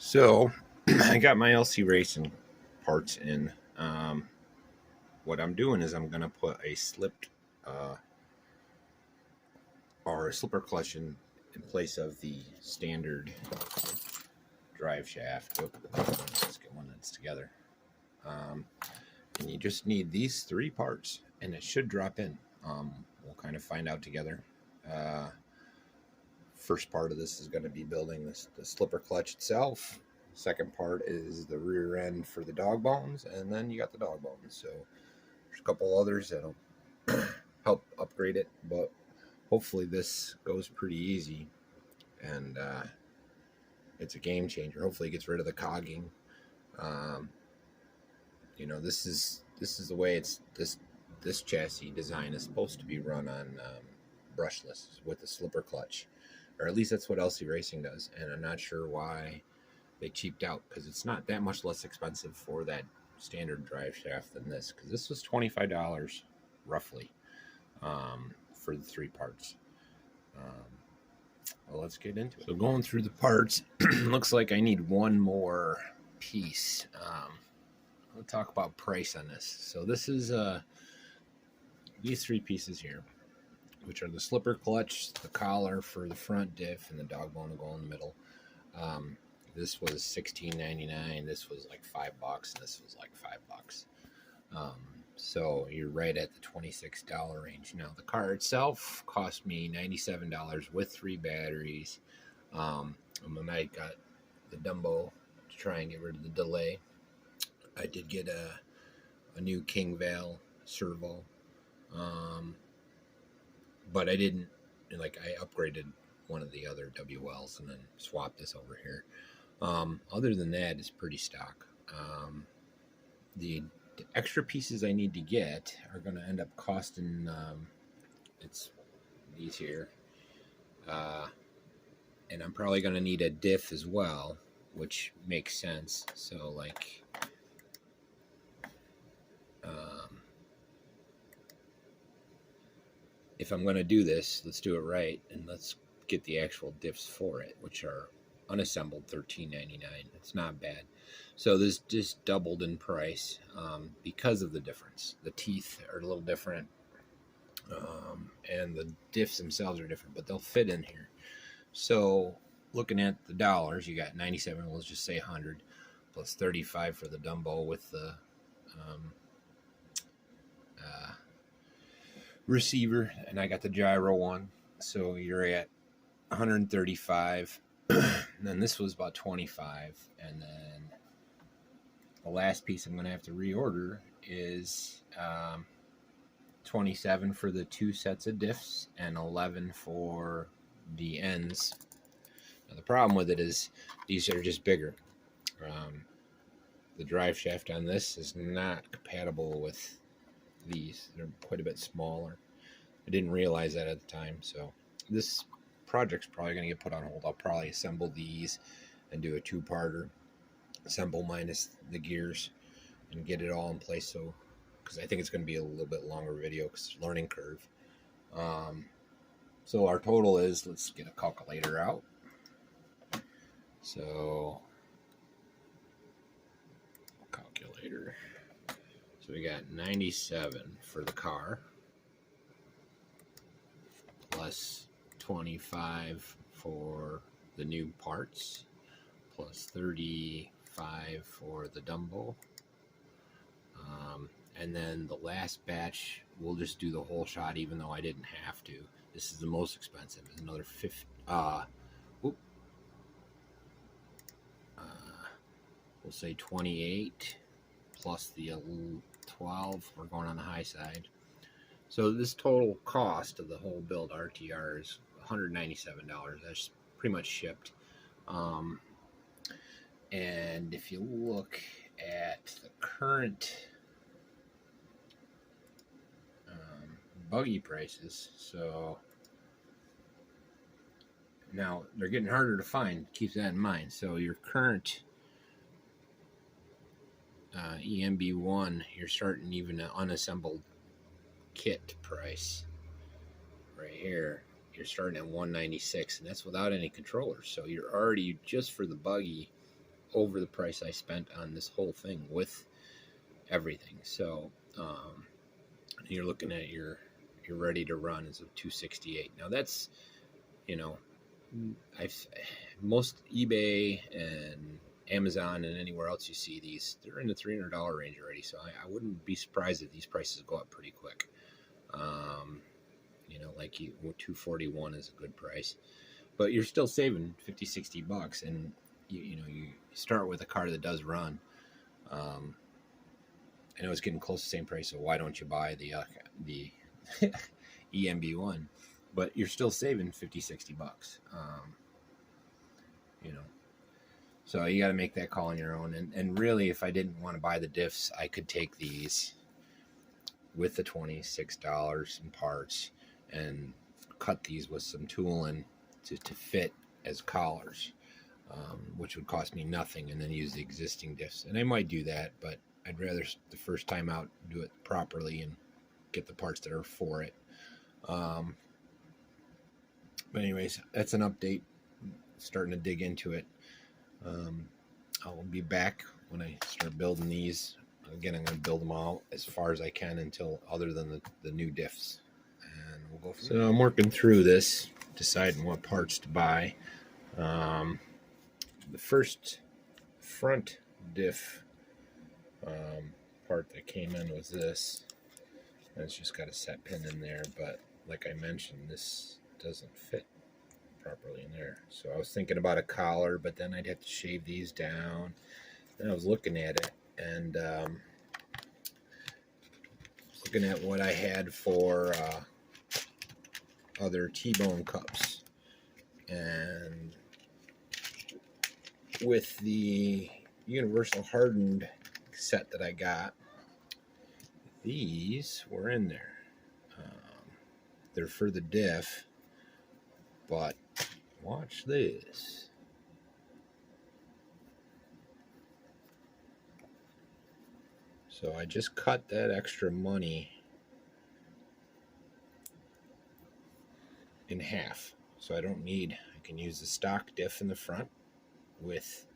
So I got my LC Racing parts in. What I'm doing is I'm going to put a slipped or a slipper clutch in place of the standard drive shaft. Let's get one that's together. And you just need these three parts, and it should drop in. We'll kind of find out together. First part of this is going to be building the slipper clutch itself. Second part is the rear end for the dog bones, and then you got the dog bones. So there's a couple others that'll help upgrade it, but hopefully this goes pretty easy, and it's a game changer. Hopefully it gets rid of the cogging. You know, this is the way this chassis design is supposed to be run on brushless with a slipper clutch, or at least that's what LC Racing does. And I'm not sure why they cheaped out, because it's not that much less expensive for that standard drive shaft than this, because this was $25 roughly for the three parts. Well, let's get into it. So going through the parts, looks like I need one more piece. We'll talk about price on this. So this is these three pieces here, which are the slipper clutch, the collar for the front diff, and the dog bone will go in the middle. This was $16.99. This was like $5, and this was like $5. So you're right at the $26 range. Now the car itself cost me $97 with 3 batteries. And when I got the Dumbo to try and get rid of the delay, I did get a new King Val servo, but I didn't, like, I upgraded one of the other WLs and then swapped this over here. Other than that, it's pretty stock. The extra pieces I need to get are going to end up costing, it's these here, and I'm probably going to need a diff as well, which makes sense. So, like, if I'm going to do this, let's do it right, and let's get the actual diffs for it, which are unassembled, $13.99. It's not bad. So this just doubled in price because of the difference. The teeth are a little different, and the diffs themselves are different, but they'll fit in here. So looking at the dollars, you got 97, let's just say 100, plus 35 for the Dumbo with the receiver, and I got the gyro one, so you're at 135. And then this was about 25, and then the last piece I'm going to have to reorder is 27 for the 2 sets of diffs and 11 for the ends. Now the problem with it is these are just bigger. The drive shaft on this is not compatible with these. They're quite a bit smaller. I didn't realize that at the time, so this project's probably going to get put on hold. I'll probably assemble these and do a 2-parter, assemble minus the gears, and get it all in place. So, because I think it's going to be a little bit longer video because it's learning curve. So our total is, let's get a calculator out. So calculator. So we got 97 for the car, plus 25 for the new parts, plus 35 for the Dumbo, and then the last batch we'll just do the whole shot, even though I didn't have to. This is the most expensive. It's another 50. We'll say 28 plus the 12. We're going on the high side. So this total cost of the whole build RTR is $197. That's pretty much shipped. And if you look at the current buggy prices, so now they're getting harder to find. Keep that in mind. So your current EMB-1, you're starting even an unassembled kit price right here. You're starting at $196, and that's without any controllers. So you're already, just for the buggy, over the price I spent on this whole thing with everything. So you're looking at your ready to run is a 268. Now that's, you know, most eBay and Amazon and anywhere else you see these, they're in the $300 range already. So I wouldn't be surprised if these prices go up pretty quick. You know, like 241 is a good price, but you're still saving 50-60 bucks, and you know, you start with a car that does run. I know it's getting close to the same price, so why don't you buy the EMB-1? But you're still saving 50-60 bucks. You know, so you got to make that call on your own. And really, if I didn't want to buy the diffs, I could take these with the $26 in parts and cut these with some tooling to fit as collars, which would cost me nothing, and then use the existing diffs. And I might do that, but I'd rather the first time out do it properly and get the parts that are for it. But anyways, that's an update. Starting to dig into it. I'll be back when I start building these. Again, I'm going to build them all as far as I can until other than the new diffs. And we'll go from there. So I'm working through this, deciding what parts to buy. The first front diff part that came in was this. And it's just got a set pin in there, but like I mentioned, this doesn't fit properly in there. So I was thinking about a collar, but then I'd have to shave these down. Then I was looking at it and looking at what I had for other T-bone cups, and with the universal hardened set that I got, these were in there. They're for the diff, but watch this. So I just cut that extra money in half. So I don't need, I can use the stock diff in the front with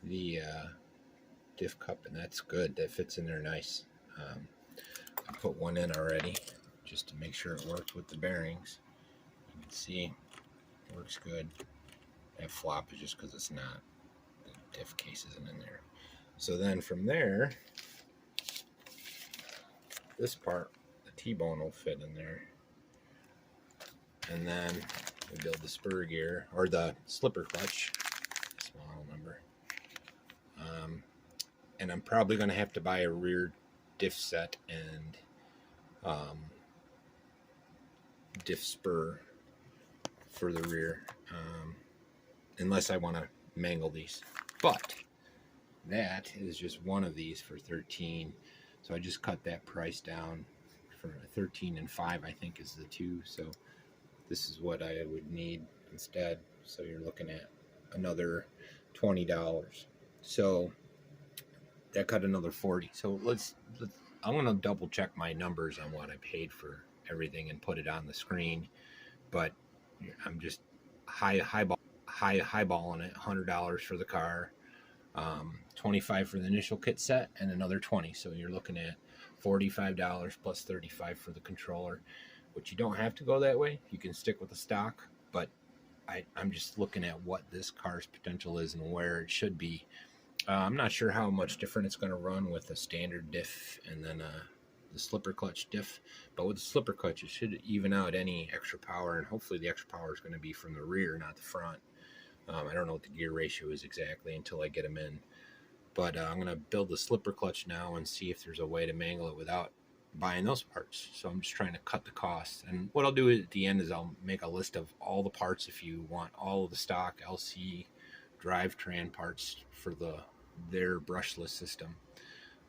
the diff cup, and that's good. That fits in there nice. I put one in already just to make sure it worked with the bearings. You can see it works good. That flop is just because it's not, the diff case isn't in there. So then from there, this part, the T-bone will fit in there. And then we build the spur gear, or the slipper clutch, small number. And I'm probably going to have to buy a rear diff set and diff spur for the rear, unless I want to mangle these. But that is just one of these for $13. So I just cut that price down for $13 and $5, I think, is the two. So this is what I would need instead. So you're looking at another $20. So that cut another $40. So let's I'm going to double check my numbers on what I paid for everything and put it on the screen. But I'm just highballing it. $100 for the car, $25 for the initial kit set, and another $20. So you're looking at $45 plus $35 for the controller, which you don't have to go that way. You can stick with the stock, but I'm just looking at what this car's potential is and where it should be. I'm not sure how much different it's going to run with a standard diff and then the slipper clutch diff, but with the slipper clutch it should even out any extra power, and hopefully the extra power is going to be from the rear, not the front. I don't know what the gear ratio is exactly until I get them in, but I'm going to build the slipper clutch now and see if there's a way to mangle it without buying those parts. So I'm just trying to cut the costs, and what I'll do at the end is I'll make a list of all the parts if you want all of the stock LC drivetrain parts for their brushless system,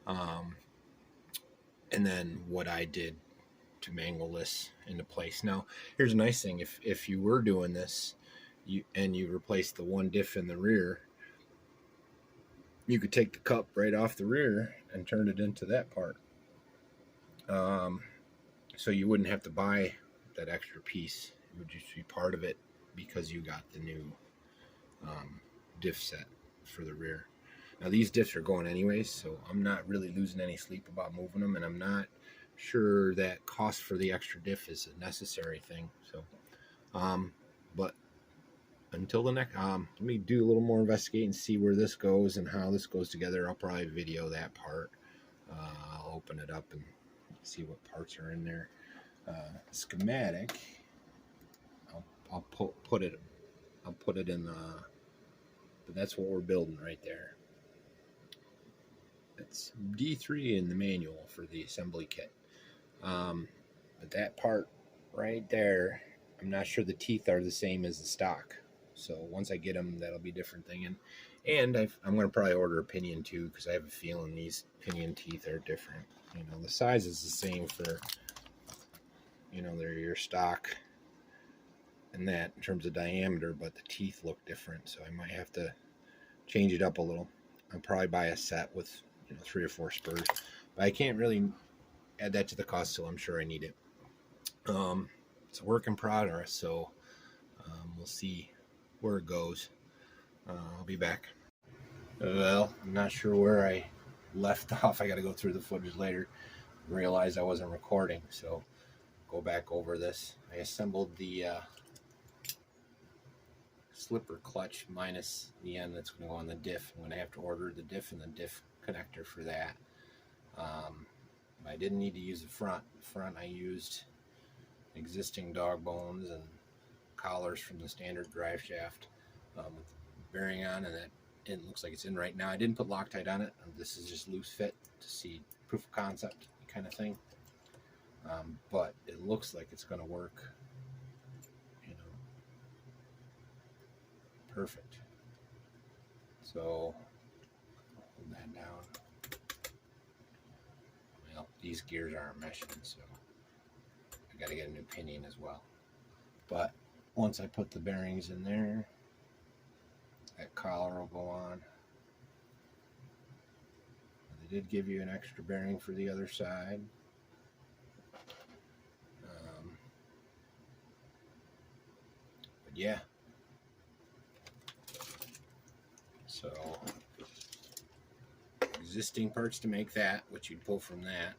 and then what I did to mangle this into place. Now here's a nice thing, if you were doing this and you replace the one diff in the rear, you could take the cup right off the rear and turn it into that part. So you wouldn't have to buy that extra piece. It would just be part of it because you got the new diff set. for the rear. Now these diffs are going anyways, so I'm not really losing any sleep about moving them, and I'm not sure that cost for the extra diff is a necessary thing. So, but until the next, let me do a little more investigating and see where this goes and how this goes together. I'll probably video that part. I'll open it up and see what parts are in there. Schematic. I'll put it in the. But that's what we're building right there. It's D3 in the manual for the assembly kit. But that part right there, I'm not sure the teeth are the same as the stock. So once I get them, that'll be a different thing. And I'm going to probably order a pinion too, because I have a feeling these pinion teeth are different. You know, the size is the same for, you know, they're your stock and that in terms of diameter, but the teeth look different. So I might have to change it up a little. I'll probably buy a set with, you know, 3 or 4 spurs, but I can't really add that to the cost, so I'm sure I need it. It's a work in progress, so we'll see where it goes. I'll be back. Well, I'm not sure where I left off. I got to go through the footage later. Realized I wasn't recording, so go back over this. I assembled the slipper clutch minus the end that's going to go on the diff. I'm going to have to order the diff and the diff connector for that. I didn't need to use the front. The front I used existing dog bones and collars from the standard drive shaft with bearing on, and that it looks like it's in right now. I didn't put Loctite on it. This is just loose fit to see proof of concept kind of thing. But it looks like it's going to work, you know, perfect. So hold that down. Well, these gears aren't meshing, so I got to get a new pinion as well. But once I put the bearings in there, that collar will go on. They did give you an extra bearing for the other side. But yeah. So existing parts to make that, which you'd pull from that,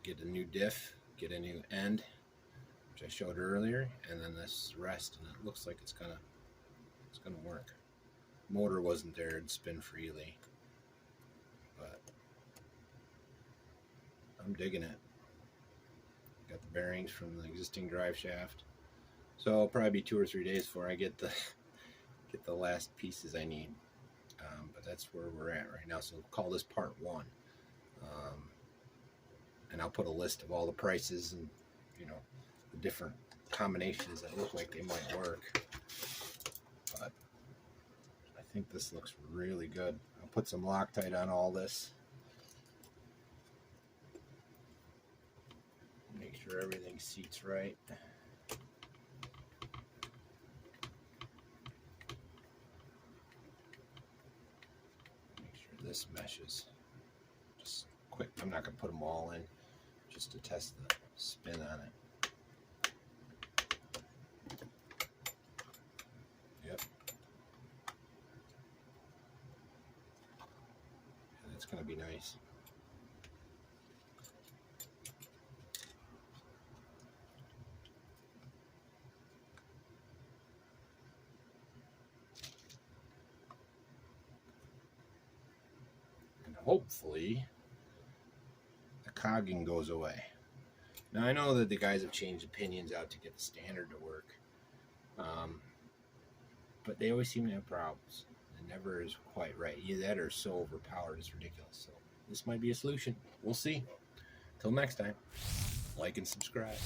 get a new diff, get a new end, which I showed earlier, and then this rest, and it looks like it's gonna work. Motor wasn't there, it'd spin freely, but I'm digging it. Got the bearings from the existing drive shaft, so it'll probably be 2 or 3 days before I get the last pieces I need. But that's where we're at right now, so we'll call this part 1. And I'll put a list of all the prices and, you know, the different combinations that look like they might work. But I think this looks really good. I'll put some Loctite on all this. Make sure everything seats right. Make sure this meshes. Just quick, I'm not going to put them all in just to test the spin on it. Yep. And it's going to be nice. And hopefully the cogging goes away. Now I know that the guys have changed opinions out to get the standard to work, but they always seem to have problems. It never is quite right. Either that or so overpowered, it's ridiculous. So this might be a solution. We'll see. Till next time, like and subscribe.